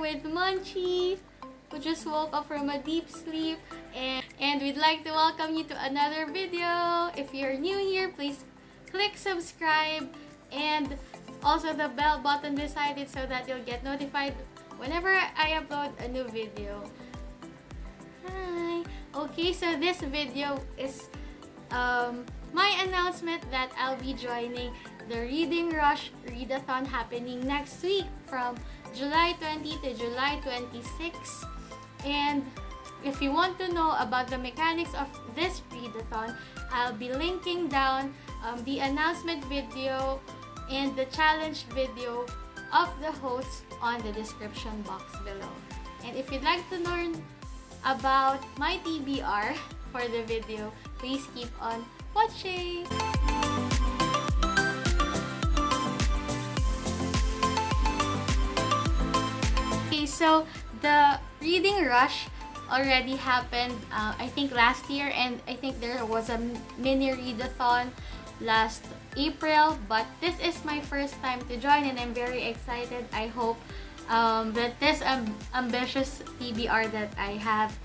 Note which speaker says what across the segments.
Speaker 1: with Munchies, who just woke up from a deep sleep. And we'd like to welcome you to another video. If you're new here, please click subscribe and also the bell button beside it so that you'll get notified whenever I upload a new video. Hi! Okay, so this video is my announcement that I'll be joining the Reading Rush Readathon happening next week from July 20 to July 26. And if you want to know about the mechanics of this readathon, I'll be linking down the announcement video and the challenge video of the hosts on the description box below. And if you'd like to learn about my TBR for the video, please keep on watching! Okay, so the Reading Rush already happened I think last year, and I think there was a mini readathon last April, but this is my first time to join and I'm very excited. I hope that this ambitious TBR that I have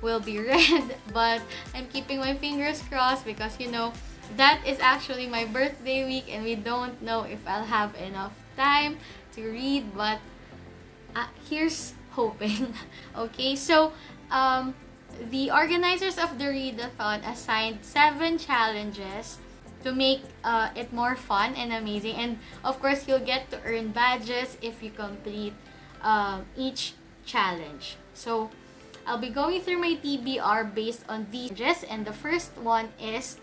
Speaker 1: will be read, but I'm keeping my fingers crossed because you know that is actually my birthday week and we don't know if I'll have enough time to read, but here's hoping. Okay, so the organizers of the readathon assigned 7 challenges to make it more fun and amazing, and of course you'll get to earn badges if you complete each challenge. So I'll be going through my TBR based on these challenges, and the first one is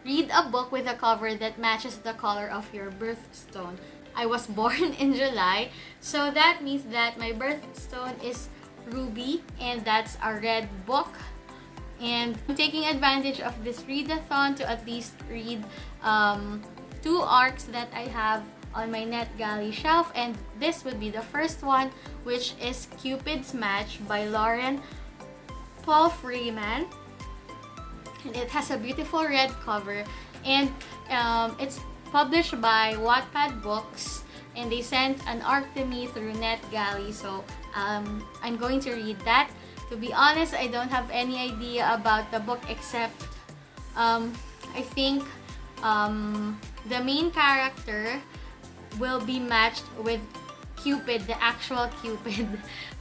Speaker 1: read a book with a cover that matches the color of your birthstone. I was born in July, so that means that my birthstone is ruby, and that's a red book. And I'm taking advantage of this readathon to at least read 2 arcs that I have on my NetGalley shelf, and this would be the first one, which is Cupid's Match by Lauren Paul Freeman, and it has a beautiful red cover, and it's published by Wattpad Books, and they sent an arc to me through NetGalley, so I'm going to read that. To be honest, I don't have any idea about the book except I think the main character will be matched with Cupid, the actual Cupid,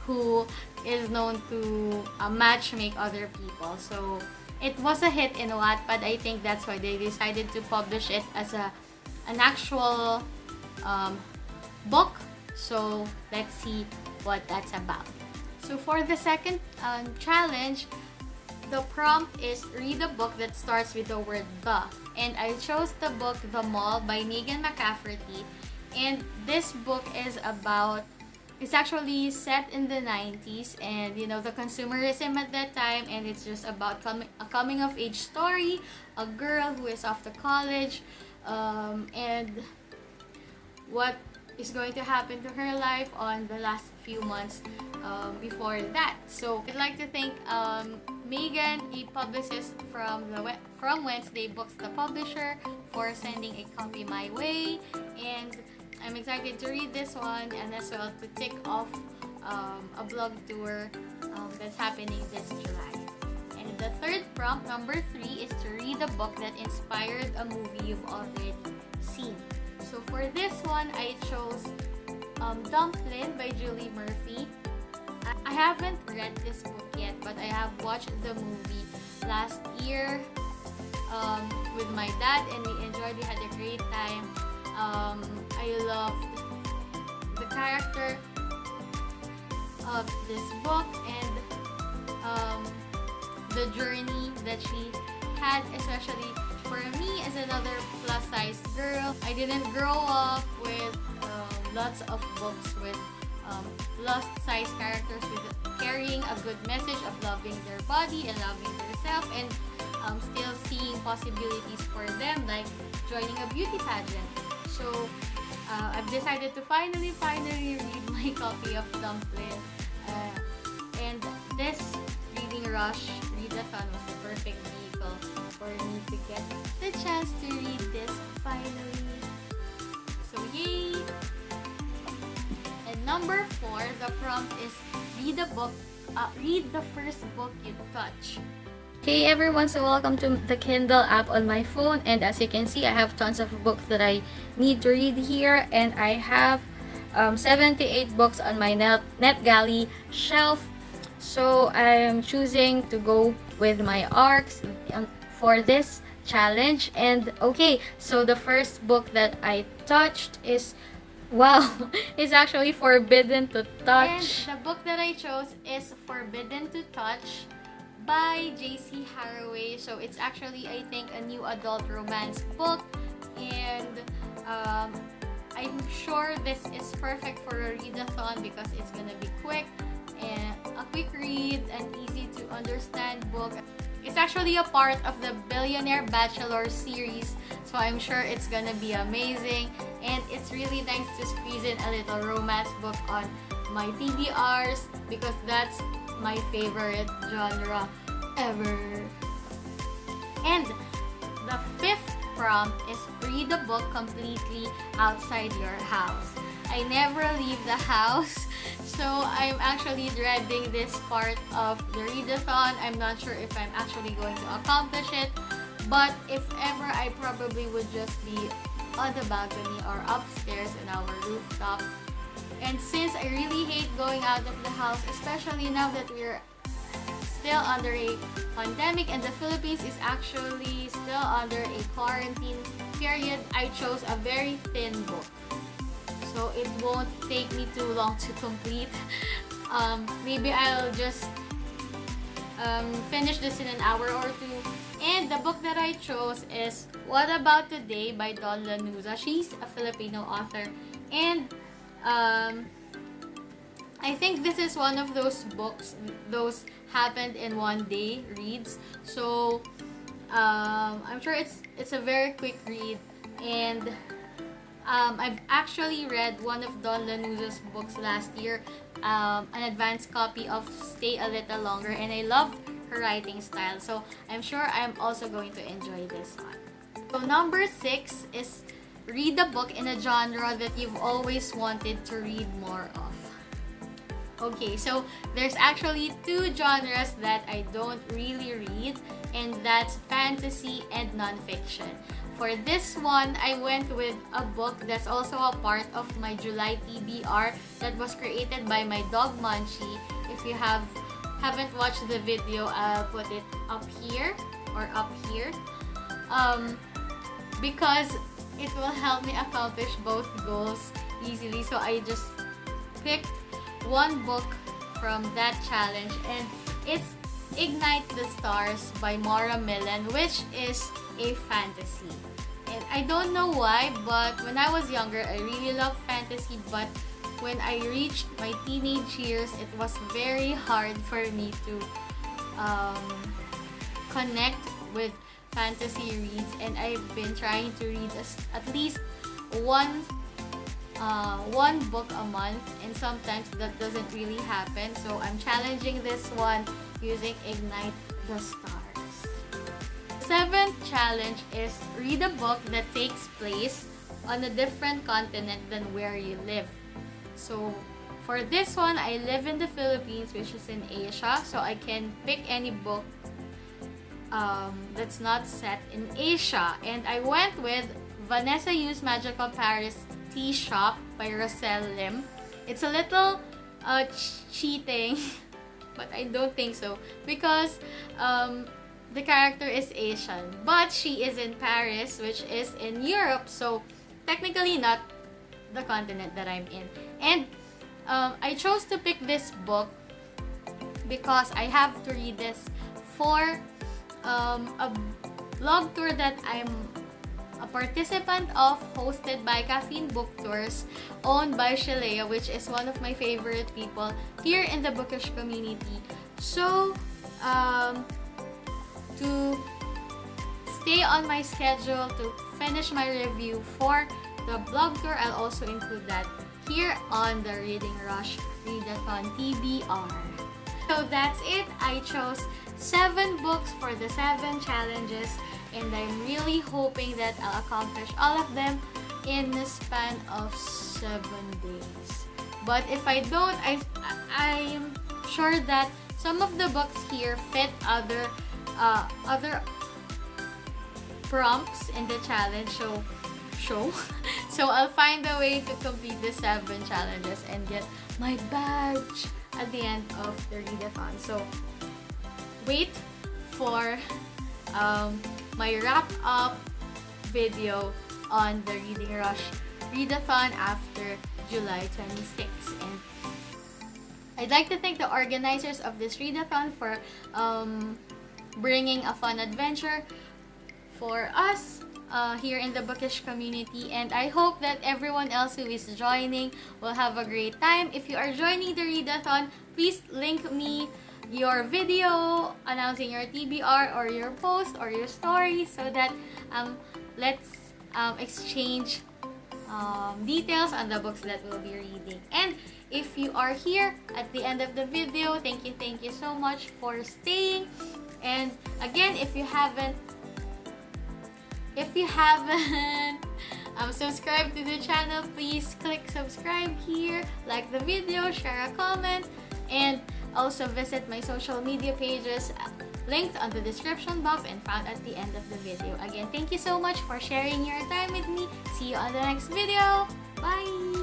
Speaker 1: who is known to matchmake other people. So it was a hit in Wattpad. I think that's why they decided to publish it as an actual book. So let's see what that's about. So for the second challenge, the prompt is read a book that starts with the word the, and I chose the book The Mall by Megan McCafferty, and this book is about, it's actually set in the 90s, and you know the consumerism at that time, and it's just about a coming of age story, a girl who is off to college, and what is going to happen to her life on the last few months before that. So I'd like to thank Megan, a publicist from Wednesday Books, the publisher, for sending a copy my way, and I'm excited to read this one and as well to tick off a blog tour that's happening this July. And the third prompt, number 3, is to read a book that inspired a movie you've already seen. So for this one, I chose Dumplin' by Julie Murphy. I haven't read this book yet, but I have watched the movie last year with my dad, and we enjoyed. We had a great time. I loved the character of this book and the journey that she had, especially for me as another plus-size girl. I didn't grow up with lots of books with plus-size characters with carrying a good message of loving their body and loving themselves, and still seeing possibilities for them, like joining a beauty pageant. So I've decided to finally read my copy of Dumplin', and this Reading Rush Readathon was the perfect vehicle for me to get the chance to read this finally. So yay! And number 4 the prompt is read the first book you touch. Hey everyone, so welcome to the Kindle app on my phone, and as you can see, I have tons of books that I need to read here, and I have 78 books on my NetGalley shelf. So I'm choosing to go with my arcs for this challenge. And okay, so the first book that I touched is, wow, it's actually Forbidden to Touch. And the book that I chose is Forbidden to Touch by J.C. Haraway. So it's actually, I think, a new adult romance book, and I'm sure this is perfect for a readathon because it's gonna be quick and a quick read and easy to understand book. It's actually a part of the Billionaire Bachelor series, so I'm sure it's gonna be amazing, and it's really nice to squeeze in a little romance book on my TBRs because that's my favorite genre ever. And the fifth prompt is read a book completely outside your house. I never leave the house, so I'm actually dreading this part of the readathon. I'm not sure if I'm actually going to accomplish it, but if ever, I probably would just be on the balcony or upstairs in our rooftop. And since I really hate going out of the house, especially now that we're still under a pandemic and the Philippines is actually still under a quarantine period, I chose a very thin book, so it won't take me too long to complete. Maybe I'll just finish this in an hour or two. And the book that I chose is What About Today by Dawn Lanuza. She's a Filipino author, and I think this is one of those books, those happened in one day reads. So I'm sure it's a very quick read, and I've actually read one of Dawn Lanuza's books last year, an advanced copy of Stay a Little Longer, and I loved her writing style. So I'm sure I'm also going to enjoy this one. So number 6 is read a book in a genre that you've always wanted to read more of. Okay, so there's actually 2 genres that I don't really read, and that's fantasy and nonfiction. For this one, I went with a book that's also a part of my July TBR that was created by my dog Munchie. If you haven't watched the video, I'll put it up here or up here, because it will help me accomplish both goals easily. So I just picked one book from that challenge, and it's Ignite the Stars by Maura Millen, which is a fantasy. And I don't know why, but when I was younger, I really loved fantasy, but when I reached my teenage years, it was very hard for me to connect with fantasy reads, and I've been trying to read at least one book a month, and sometimes that doesn't really happen. So I'm challenging this one using Ignite the Stars. 7th challenge is read a book that takes place on a different continent than where you live. So for this one, I live in the Philippines, which is in Asia, so I can pick any book that's not set in Asia. And I went with Vanessa Yu's Magical Paris Tea Shop by Roselle Lim. It's a little cheating, but I don't think so, because the character is Asian, but she is in Paris, which is in Europe, so technically not the continent that I'm in. And I chose to pick this book because I have to read this for a blog tour that I'm a participant of, hosted by Caffeine Book Tours, owned by Shalea, which is one of my favorite people here in the bookish community. So to stay on my schedule to finish my review for the blog tour, I'll also include that here on the Reading Rush Readathon TBR. So that's it. I chose 7 books for the 7 challenges, and I'm really hoping that I'll accomplish all of them in the span of 7 days. But if I don't, I'm sure that some of the books here fit other prompts in the challenge show. So I'll find a way to complete the 7 challenges and get my badge at the end of the readathon. So wait for my wrap up video on the Reading Rush readathon after July 26th. And I'd like to thank the organizers of this readathon for bringing a fun adventure for us here in the bookish community, and I hope that everyone else who is joining will have a great time. If you are joining the readathon, please link me your video announcing your TBR or your post or your story so that let's exchange details on the books that we'll be reading. And if you are here at the end of the video, thank you so much for staying. And again, if you haven't subscribed to the channel, please click subscribe here, like the video, share a comment, and also visit my social media pages linked on the description box and found at the end of the video. Again, thank you so much for sharing your time with me. See you on the next video. Bye!